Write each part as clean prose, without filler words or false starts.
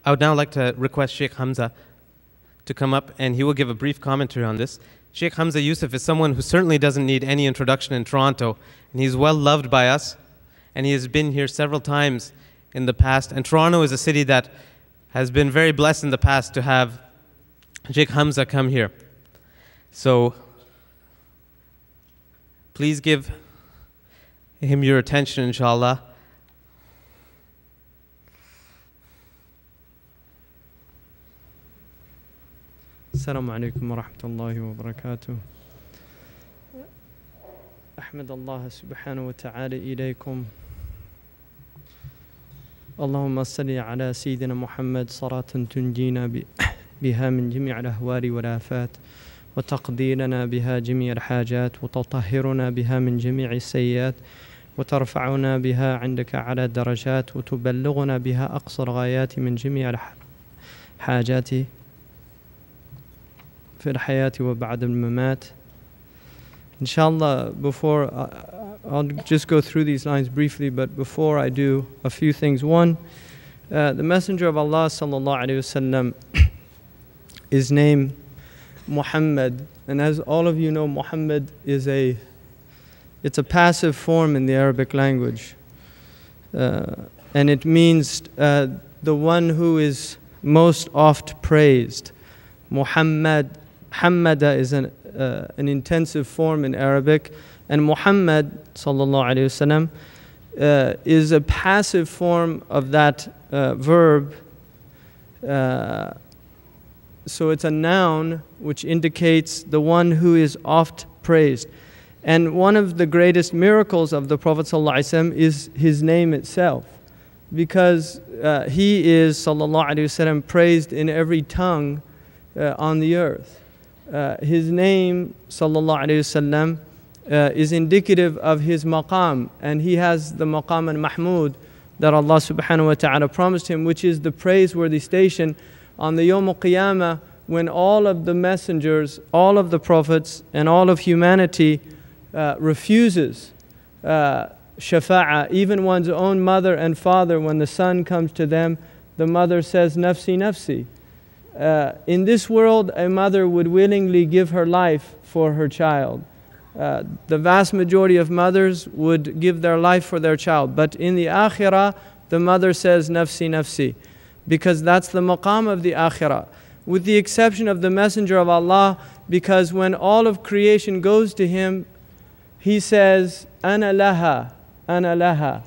I would now like to request Sheikh Hamza to come up, and he will give a brief commentary on this. Sheikh Hamza Yusuf is someone who certainly doesn't need any introduction in Toronto, and he's well loved by us, and he has been here several times in the past. And Toronto is a city that has been very blessed in the past to have Sheikh Hamza come here. So please give him your attention, inshallah. السلام عليكم ورحمة الله وبركاته. أحمد الله سبحانه وتعالى إليكم. اللهم صل على سيدنا محمد صلاة تنجينا بها من جميع الأهوال والآفات، وتقضي لنا بها جميع الحاجات، وتطهرنا بها من جميع السيئات، وترفعنا بها عندك على الدرجات، وتبلغنا بها أقصى الغايات من جميع الحاجات في الحياة وبعد الممات. Inshallah, before I'll just go through these lines briefly, but before I do, a few things. One, the Messenger of Allah sallallahu alaihi wasallam is named Muhammad, and as all of you know, Muhammad is it's a passive form in the Arabic language, and it means the one who is most oft praised. Muhammad, Hamada is an intensive form in Arabic, and Muhammad sallallahu alaihi wasallam is a passive form of that verb. So it's a noun which indicates the one who is oft praised. And one of the greatest miracles of the Prophet sallallahu alaihi wasallam is his name itself, because he is sallallahu alaihi wasallam praised in every tongue on the earth. His name sallallahu alaihi wasallam is indicative of his maqam, and he has the maqam al-mahmud that Allah subhanahu wa ta'ala promised him, which is the praiseworthy station on the Yawm al-Qiyamah, when all of the messengers, all of the prophets, and all of humanity refuses shafa'ah. Even one's own mother and father, when the son comes to them, the mother says, nafsi, nafsi. In this world, a mother would willingly give her life for her child. The vast majority of mothers would give their life for their child. But in the akhirah, the mother says, nafsi, nafsi, because that's the maqam of the akhirah. With the exception of the Messenger of Allah, because when all of creation goes to him, he says, ana laha, ana laha.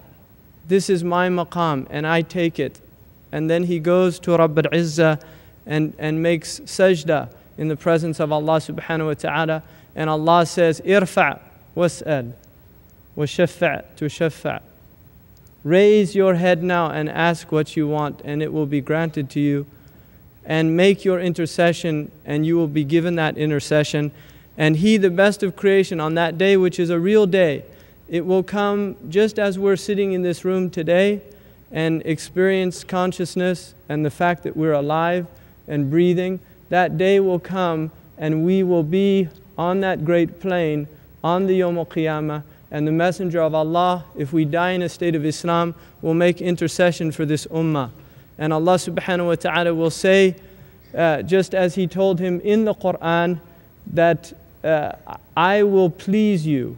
This is my maqam, and I take it. And then he goes to Rabb al-Izzah and makes sajda in the presence of Allah subhanahu wa ta'ala. And Allah says, irfa' was'al wa shaffa' tushaffa'. Raise your head now and ask what you want, and it will be granted to you. And make your intercession, and you will be given that intercession. And he, the best of creation, on that day, which is a real day, it will come just as we're sitting in this room today and experience consciousness and the fact that we're alive and breathing. That day will come, and we will be on that great plain on the Yawm al-Qiyamah, and the Messenger of Allah, if we die in a state of Islam, will make intercession for this ummah. And Allah subhanahu wa ta'ala will say, just as He told him in the Quran, that I will please you.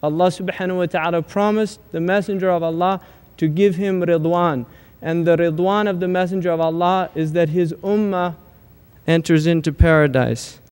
Allah subhanahu wa ta'ala promised the Messenger of Allah to give him ridwan. And the ridwan of the Messenger of Allah is that his ummah enters into paradise.